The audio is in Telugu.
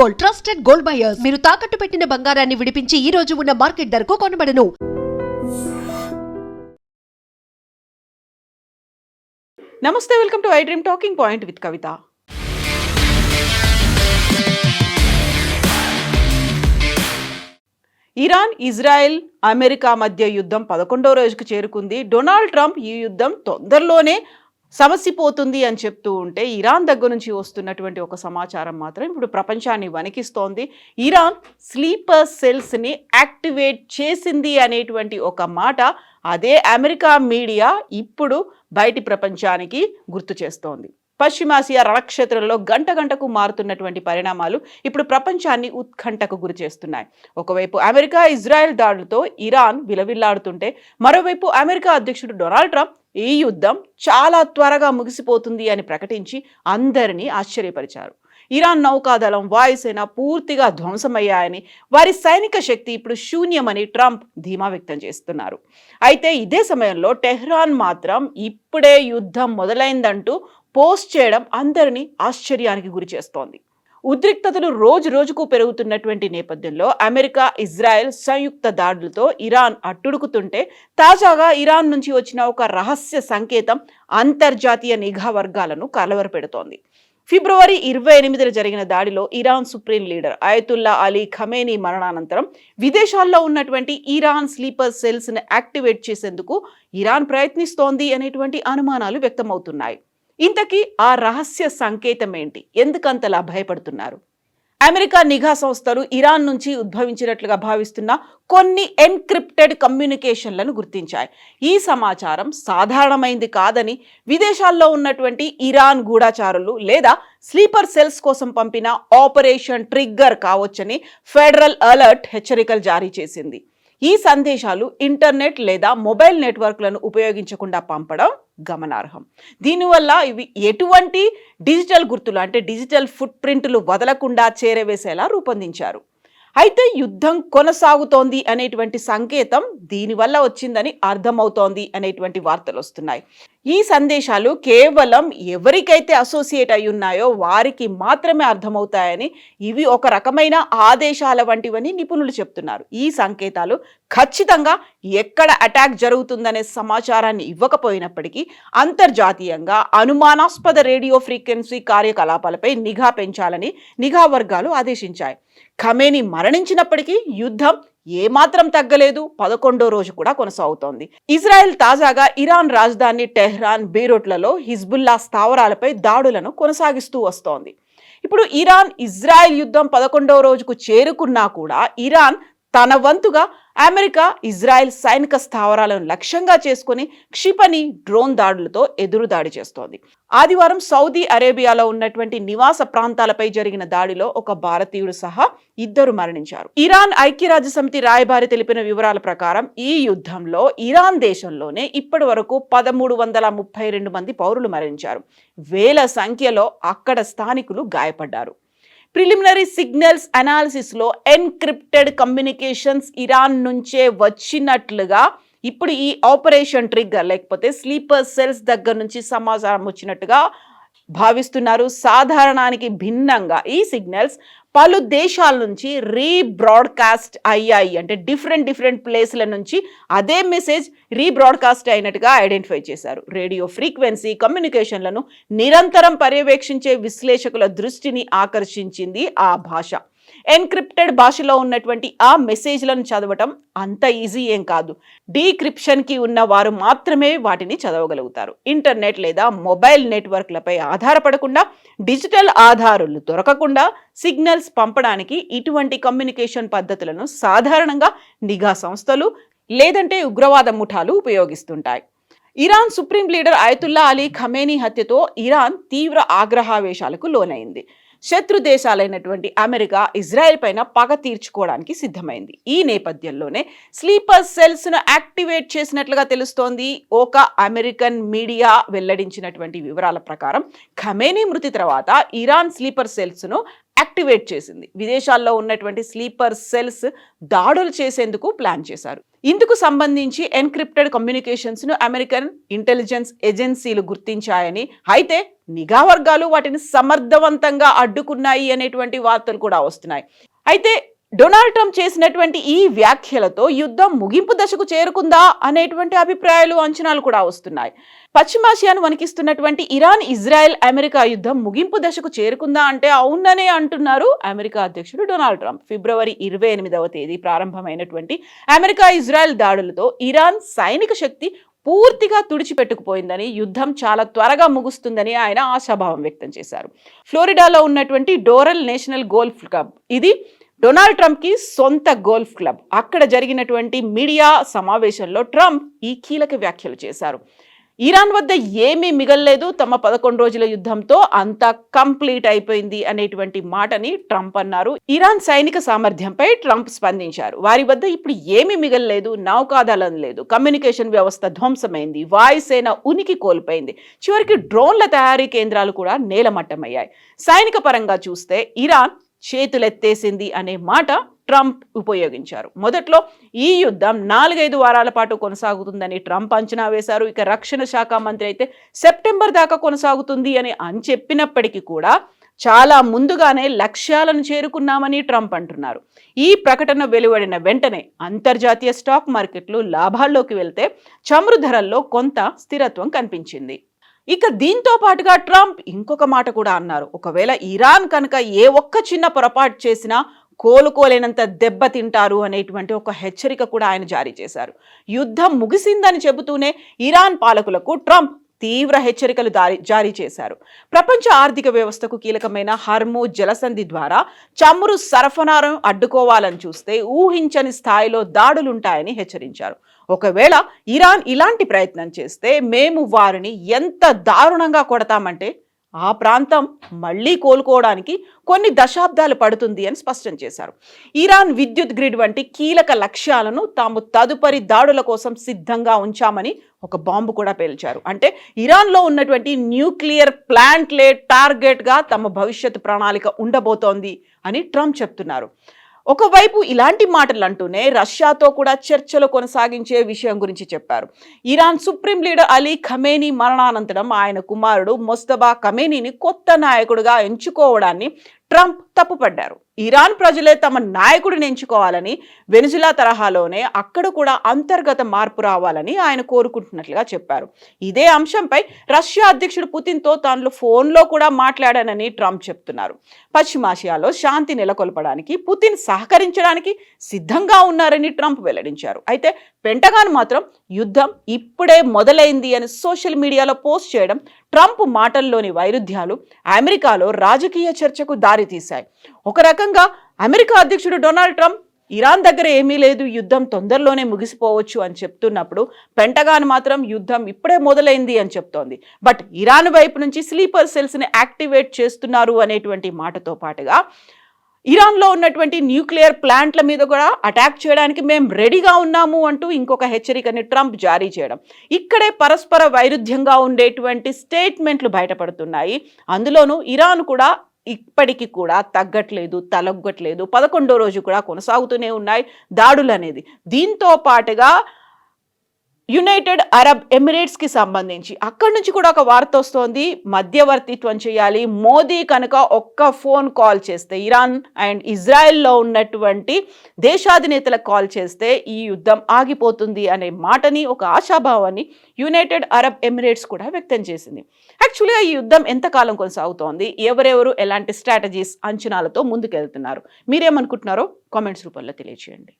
Gold, trusted gold buyers. మీరు తాకట్టు పెట్టిన బంగారాన్ని విడిపించి ఈ రోజు ఉన్న మార్కెట్ ధరకు కొనబడను. నమస్తే, welcome to I dream talking point with Kavitha. Iran, Israel, America మధ్య యుద్ధం 11వ రోజుకు చేరుకుంది. డొనాల్డ్ ట్రంప్ ఈ యుద్ధం తొందరలోనే సమసిపోతుంది అని చెప్తూ ఉంటే, ఇరాన్ దగ్గర నుంచి వస్తున్నటువంటి ఒక సమాచారం మాత్రం ఇప్పుడు ప్రపంచాన్ని వణికిస్తోంది. ఇరాన్ స్లీపర్ సెల్స్ని యాక్టివేట్ చేసింది అనేటువంటి ఒక మాట అదే అమెరికా మీడియా ఇప్పుడు బయటి ప్రపంచానికి గుర్తు చేస్తోంది. పశ్చిమాసియా రణక్షేత్రంలో గంట గంటకు మారుతున్నటువంటి పరిణామాలు ఇప్పుడు ప్రపంచాన్ని ఉత్కంఠకు గురి చేస్తున్నాయి. ఒకవైపు అమెరికా, ఇజ్రాయెల్ దాడులతో ఇరాన్ విలవిల్లాడుతుంటే, మరోవైపు అమెరికా అధ్యక్షుడు డొనాల్డ్ ట్రంప్ ఈ యుద్ధం చాలా త్వరగా ముగిసిపోతుంది అని ప్రకటించి అందరినీ ఆశ్చర్యపరిచారు. ఇరాన్ నౌకాదళం, వాయుసేన పూర్తిగా ధ్వంసమయ్యాయని, వారి సైనిక శక్తి ఇప్పుడు శూన్యమని ట్రంప్ ధీమా వ్యక్తం చేస్తున్నారు. అయితే ఇదే సమయంలో టెహ్రాన్ మాత్రం ఇప్పుడే యుద్ధం మొదలైందంటూ పోస్ట్ చేయడం అందరినీ ఆశ్చర్యానికి గురి చేస్తోంది. ఉద్రిక్తతలు రోజు రోజుకు పెరుగుతున్నటువంటి నేపథ్యంలో అమెరికా, ఇజ్రాయెల్ సంయుక్త దాడులతో ఇరాన్ అట్టుడుకుతుంటే, తాజాగా ఇరాన్ నుంచి వచ్చిన ఒక రహస్య సంకేతం అంతర్జాతీయ నిఘా వర్గాలను కలవరపెడుతోంది. ఫిబ్రవరి 28న జరిగిన దాడిలో Iran supreme leader Ayatollah Ali Khamenei మరణానంతరం విదేశాల్లో ఉన్నటువంటి ఇరాన్ స్లీపర్ సెల్స్ని యాక్టివేట్ చేసేందుకు ఇరాన్ ప్రయత్నిస్తోంది అనేటువంటి అనుమానాలు వ్యక్తమవుతున్నాయి. ఇంతకీ ఆ రహస్య సంకేతం ఏంటి? ఎందుకంతలా భయపడుతున్నారు? అమెరికా నిఘా సంస్థలు ఇరాన్ నుంచి ఉద్భవించినట్లుగా భావిస్తున్న కొన్ని ఎన్క్రిప్టెడ్ కమ్యూనికేషన్లను గుర్తించాయి. ఈ సమాచారం సాధారణమైంది కాదని విదేశాల్లో ఉన్నటువంటి ఇరాన్ గూఢచారులు లేదా స్లీపర్ సెల్స్ కోసం పంపిన ఆపరేషన్ ట్రిగ్గర్ కావచ్చని ఫెడరల్ అలర్ట్ హెచ్చరికలు జారీ చేసింది. ఈ సందేశాలు ఇంటర్నెట్ లేదా మొబైల్ నెట్వర్క్లను ఉపయోగించకుండా పంపడం గమనార్హం. దీనివల్ల ఇవి ఎటువంటి డిజిటల్ గుర్తులు అంటే డిజిటల్ ఫుట్ ప్రింట్లు వదలకుండా చేరవేసేలా రూపొందించారు. అయితే యుద్ధం కొనసాగుతోంది అనేటువంటి సంకేతం దీనివల్ల వచ్చిందని అర్థమవుతోంది అనేటువంటి వార్తలు వస్తున్నాయి. ఈ సందేశాలు కేవలం ఎవరికైతే అసోసియేట్ అయి ఉన్నాయో వారికి మాత్రమే అర్థమవుతాయని, ఇవి ఒక రకమైన ఆదేశాల వంటివని నిపుణులు చెప్తున్నారు. ఈ సంకేతాలు ఖచ్చితంగా ఎక్కడ అటాక్ జరుగుతుందనే సమాచారాన్ని ఇవ్వకపోయినప్పటికీ అంతర్జాతీయంగా అనుమానాస్పద రేడియో ఫ్రీక్వెన్సీ కార్యకలాపాలపై నిఘా పెంచాలని నిఘా వర్గాలు ఆదేశించాయి. ఖమేనీ మరణించినప్పటికీ యుద్ధం ఏమాత్రం తగ్గలేదు. 11వ రోజు కూడా కొనసాగుతోంది. ఇజ్రాయెల్ తాజాగా ఇరాన్ రాజధాని టెహ్రాన్, బీరూట్లలో హిజ్బుల్లా స్థావరాలపై దాడులను కొనసాగిస్తూ వస్తోంది. ఇప్పుడు ఇరాన్, ఇజ్రాయెల్ యుద్ధం 11వ రోజుకు చేరుకున్నా కూడా ఇరాన్ తన వంతుగా అమెరికా, ఇజ్రాయెల్ సైనిక స్థావరాలను లక్ష్యంగా చేసుకుని క్షిపణి, డ్రోన్ దాడులతో ఎదురుదాడి చేస్తోంది. ఆదివారం సౌదీ అరేబియాలో ఉన్నటువంటి నివాస ప్రాంతాలపై జరిగిన దాడిలో ఒక భారతీయుడు సహా 2 మరణించారు. ఇరాన్ ఐక్యరాజ్య సమితి రాయబారి తెలిపిన వివరాల ప్రకారం ఈ యుద్ధంలో ఇరాన్ దేశంలోనే ఇప్పటి వరకు 1332 మంది పౌరులు మరణించారు. వేల సంఖ్యలో అక్కడ స్థానికులు గాయపడ్డారు. ప్రిలిమినరీ సిగ్నల్స్ అనాలిసిస్లో ఎన్క్రిప్టెడ్ కమ్యూనికేషన్స్ ఇరాన్ నుంచే వచ్చినట్లుగా ఇప్పుడు ఈ ఆపరేషన్ ట్రిగ్గర్ లేకపోతే స్లీపర్ సెల్స్ దగ్గర నుంచి సమాచారం వచ్చినట్టుగా భావిస్తున్నారు. సాధారణానికి భిన్నంగా ఈ సిగ్నల్స్ పలు దేశాల నుంచి రీబ్రాడ్కాస్ట్ అయ్యాయి. అంటే డిఫరెంట్ ప్లేస్ల నుంచి అదే మెసేజ్ రీబ్రాడ్కాస్ట్ అయినట్టుగా ఐడెంటిఫై చేశారు. రేడియో ఫ్రీక్వెన్సీ కమ్యూనికేషన్లను నిరంతరం పర్యవేక్షించే విశ్లేషకుల దృష్టిని ఆకర్షించింది ఆ భాష. ఎన్క్రిప్టెడ్ భాషలో ఉన్నటువంటి ఆ మెసేజ్లను చదవటం అంత ఈజీ ఏం కాదు. డీక్రిప్షన్కి ఉన్న వారు మాత్రమే వాటిని చదవగలుగుతారు. ఇంటర్నెట్ లేదా మొబైల్ నెట్వర్క్లపై ఆధారపడకుండా, డిజిటల్ ఆధారాలు దొరకకుండా సిగ్నల్స్ పంపడానికి ఇటువంటి కమ్యూనికేషన్ పద్ధతులను సాధారణంగా నిఘా సంస్థలు లేదంటే ఉగ్రవాద ముఠాలు ఉపయోగిస్తుంటాయి. Iran supreme leader Ayatollah Ali Khamenei హత్యతో ఇరాన్ తీవ్ర ఆగ్రహావేశాలకు లోనైంది. శత్రు దేశాలైనటువంటి అమెరికా, ఇజ్రాయెల్ పైన పగ తీర్చుకోవడానికి సిద్ధమైంది. ఈ నేపథ్యంలోనే స్లీపర్ సెల్స్ను యాక్టివేట్ చేసినట్లుగా తెలుస్తోంది. ఒక అమెరికన్ మీడియా వెల్లడించినటువంటి వివరాల ప్రకారం ఖమేనీ మృతి తర్వాత ఇరాన్ స్లీపర్ సెల్స్ను యాక్టివేట్ చేసింది. విదేశాల్లో ఉన్నటువంటి స్లీపర్ సెల్స్ దాడులు చేసేందుకు ప్లాన్ చేశారు. ఇందుకు సంబంధించి ఎన్క్రిప్టెడ్ కమ్యూనికేషన్స్ ను అమెరికన్ ఇంటెలిజెన్స్ ఏజెన్సీలు గుర్తించాయని, అయితే నిఘా వర్గాలు వాటిని సమర్థవంతంగా అడ్డుకున్నాయి అనేటువంటి వార్తలు కూడా వస్తున్నాయి. అయితే డొనాల్డ్ ట్రంప్ చేసినటువంటి ఈ వ్యాఖ్యలతో యుద్ధం ముగింపు దశకు చేరుకుందా అనేటువంటి అభిప్రాయాలు, అంచనాలు కూడా వస్తున్నాయి. పశ్చిమాసియాను వణికిస్తున్నటువంటి ఇరాన్, ఇజ్రాయెల్, అమెరికా యుద్ధం ముగింపు దశకు చేరుకుందా అంటే అవుననే అంటున్నారు అమెరికా అధ్యక్షుడు డొనాల్డ్ ట్రంప్. ఫిబ్రవరి 28వ తేదీ ప్రారంభమైనటువంటి అమెరికా ఇజ్రాయెల్ దాడులతో ఇరాన్ సైనిక శక్తి పూర్తిగా తుడిచిపెట్టుకుపోయిందని, యుద్ధం చాలా త్వరగా ముగుస్తుందని ఆయన ఆశాభావం వ్యక్తం చేశారు. ఫ్లోరిడాలో ఉన్నటువంటి డోరెల్ నేషనల్ గోల్ఫ్ క్లబ్, ఇది డొనాల్డ్ ట్రంప్ కి సొంత గోల్ఫ్ క్లబ్. అక్కడ జరిగినటువంటి మీడియా సమావేశంలో ట్రంప్ ఈ కీలక వ్యాఖ్యలు చేశారు. ఇరాన్ వద్ద ఏమీ మిగల్లేదు, తమ 11 రోజుల యుద్ధంతో అంతా కంప్లీట్ అయిపోయింది అనేటువంటి మాటని ట్రంప్ అన్నారు. ఇరాన్ సైనిక సామర్థ్యంపై ట్రంప్ స్పందించారు. వారి వద్ద ఇప్పుడు ఏమీ మిగల్లేదు, నౌకాదళం లేదు, కమ్యూనికేషన్ వ్యవస్థ ధ్వంసమైంది, వాయుసేన ఉనికి కోల్పోయింది, చివరికి డ్రోన్ల తయారీ కేంద్రాలు కూడా నేలమట్టమయ్యాయి. సైనిక పరంగా చూస్తే ఇరాన్ చేతులెత్తేసింది అనే మాట ట్రంప్ ఉపయోగించారు. మొదట్లో ఈ యుద్ధం 4-5 వారాల పాటు కొనసాగుతుందని ట్రంప్ అంచనా వేశారు. ఇక రక్షణ శాఖ మంత్రి అయితే సెప్టెంబర్ దాకా కొనసాగుతుంది అని చెప్పినప్పటికీ కూడా చాలా ముందుగానే లక్ష్యాలను చేరుకున్నామని ట్రంప్ అంటున్నారు. ఈ ప్రకటన వెలువడిన వెంటనే అంతర్జాతీయ స్టాక్ మార్కెట్లు లాభాల్లోకి వెళ్తే చమురు ధరల్లో కొంత స్థిరత్వం కనిపించింది. ఇక దీంతో పాటుగా ట్రంప్ ఇంకొక మాట కూడా అన్నారు. ఒకవేళ ఇరాన్ కనుక ఏ ఒక్క చిన్న పొరపాటు చేసినా కోలుకోలేనంత దెబ్బతింటారు అనేటువంటి ఒక హెచ్చరిక కూడా ఆయన జారీ చేశారు. యుద్ధం ముగిసిందని చెబుతూనే ఇరాన్ పాలకులకు ట్రంప్ తీవ్ర హెచ్చరికలు జారీ చేశారు. ప్రపంచ ఆర్థిక వ్యవస్థకు కీలకమైన హర్మూజ్ జలసంధి ద్వారా చమురు సరఫరాను అడ్డుకోవాలని చూస్తే ఊహించని స్థాయిలో దాడులుంటాయని హెచ్చరించారు. ఒకవేళ ఇరాన్ ఇలాంటి ప్రయత్నం చేస్తే మేము వారిని ఎంత దారుణంగా కొడతామంటే ఆ ప్రాంతం మళ్లీ కోలుకోవడానికి కొన్ని దశాబ్దాలు పడుతుంది అని స్పష్టం చేశారు. ఇరాన్ విద్యుత్ గ్రిడ్ వంటి కీలక లక్ష్యాలను తాము తదుపరి దాడుల కోసం సిద్ధంగా ఉంచామని ఒక బాంబు కూడా పేల్చారు. అంటే ఇరాన్లో ఉన్నటువంటి న్యూక్లియర్ ప్లాంట్లే టార్గెట్గా తమ భవిష్యత్ ప్రణాళిక ఉండబోతోంది అని ట్రంప్ చెప్తున్నారు. ఒకవైపు ఇలాంటి మాటలు అంటూనే రష్యాతో కూడా చర్చలు కొనసాగించే విషయం గురించి చెప్పారు. Iran supreme leader Ali Khamenei మరణానంతరం ఆయన కుమారుడు మొస్తబా ఖమేనీని కొత్త నాయకుడిగా ఎంచుకోవడాన్ని ట్రంప్ తప్పుపడ్డారు. ఇరాన్ ప్రజలే తమ నాయకుడిని ఎంచుకోవాలని, వెనిజులా తరహాలోనే అక్కడ కూడా అంతర్గత మార్పు రావాలని ఆయన కోరుకుంటున్నట్లుగా చెప్పారు. ఇదే అంశంపై రష్యా అధ్యక్షుడు పుతిన్తో తాను ఫోన్లో కూడా మాట్లాడానని ట్రంప్ చెప్తున్నారు. పశ్చిమాసియాలో శాంతి నెలకొల్పడానికి పుతిన్ సహకరించడానికి సిద్ధంగా ఉన్నారని ట్రంప్ వెల్లడించారు. అయితే పెంటగాన్ మాత్రం యుద్ధం ఇప్పుడే మొదలైంది అని సోషల్ మీడియాలో పోస్ట్ చేయడం ట్రంప్ మాటల్లోని వైరుధ్యాలు అమెరికాలో రాజకీయ చర్చకు దారితీశాయి. ఒక రకంగా అమెరికా అధ్యక్షుడు డొనాల్డ్ ట్రంప్ ఇరాన్ దగ్గర ఏమీ లేదు, యుద్ధం తొందరలోనే ముగిసిపోవచ్చు అని చెప్తున్నప్పుడు పెంటగాన్ మాత్రం యుద్ధం ఇప్పుడే మొదలైంది అని చెప్తోంది. బట్ ఇరాన్ వైపు నుంచి స్లీపర్ సెల్స్ని యాక్టివేట్ చేస్తున్నారు అనేటువంటి మాటతో పాటుగా ఇరాన్లో ఉన్నటువంటి న్యూక్లియర్ ప్లాంట్ల మీద కూడా అటాక్ చేయడానికి మేము రెడీగా ఉన్నాము అంటూ ఇంకొక హెచ్చరికని ట్రంప్ జారీ చేయడం, ఇక్కడే పరస్పర వైరుధ్యంగా ఉండేటువంటి స్టేట్మెంట్లు బయటపడుతున్నాయి. అందులోనూ ఇరాన్ కూడా ఇప్పటికీ కూడా తగ్గట్లేదు, తలొగ్గట్లేదు. 11వ రోజు కూడా కొనసాగుతూనే ఉన్నాయి దాడులు అనేది. దీంతో పాటుగా యునైటెడ్ అరబ్ ఎమిరేట్స్కి సంబంధించి అక్కడి నుంచి కూడా ఒక వార్త వస్తోంది, మధ్యవర్తిత్వం చేయాలి. మోదీ కనుక ఒక్క ఫోన్ కాల్ చేస్తే, ఇరాన్ అండ్ ఇజ్రాయెల్లో ఉన్నటువంటి దేశాధినేతలకు కాల్ చేస్తే ఈ యుద్ధం ఆగిపోతుంది అనే మాటని, ఒక ఆశాభావాన్ని యునైటెడ్ అరబ్ ఎమిరేట్స్ కూడా వ్యక్తం చేసింది. యాక్చువల్గా ఈ యుద్ధం ఎంతకాలం కొనసాగుతోంది, ఎవరెవరు ఎలాంటి స్ట్రాటజీస్, అంచనాలతో ముందుకెళ్తున్నారు, మీరేమనుకుంటున్నారో కామెంట్స్ రూపంలో తెలియజేయండి.